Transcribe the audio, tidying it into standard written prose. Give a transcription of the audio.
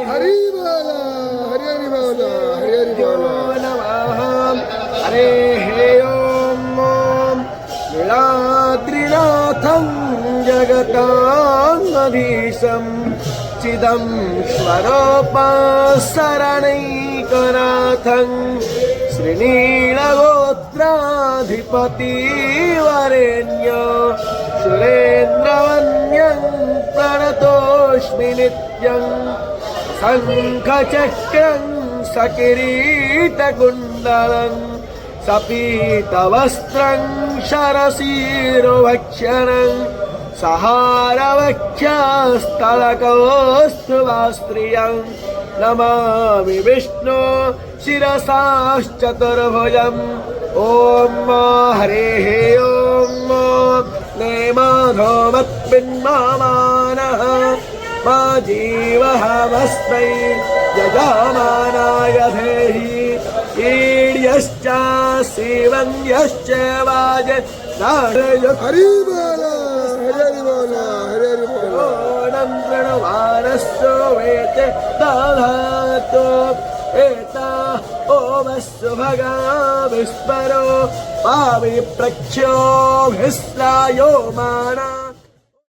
हरि बोला हरि हरि बोला हरि हरि बोला नमः हरे ओम नीलाद्रिनाथं जगतामधीशं चिदं स्वरूपशरणैकनाथं श्रीनीलगोत्राधिपतिवरेण्य सुरेन्द्रवन्द्यं प्रणतोऽस्मि नित्यं शङ्खचक्रं सकिरीटकुण्डलं सपीतवस्त्रं शरशिरोभक्षणं सहारवक्षस्थलकौस्तुभास्त्रियं नमामि विष्णु शिरसाश्चतुर्भुजम् ॐ हरेः ॐ नेमाधोमत्पिन्मानः मा जीवहमस्मै यजमानाय धेहि ईड्यश्च सेवन्यश्च वाज हरि बोला हरि हरि बोला हरि हरि बोला ओणं प्रणवानस्तु वेत दधातु एता ओमस्तु भगा विस्मरो पावि प्रख्यो भिस्रायो माना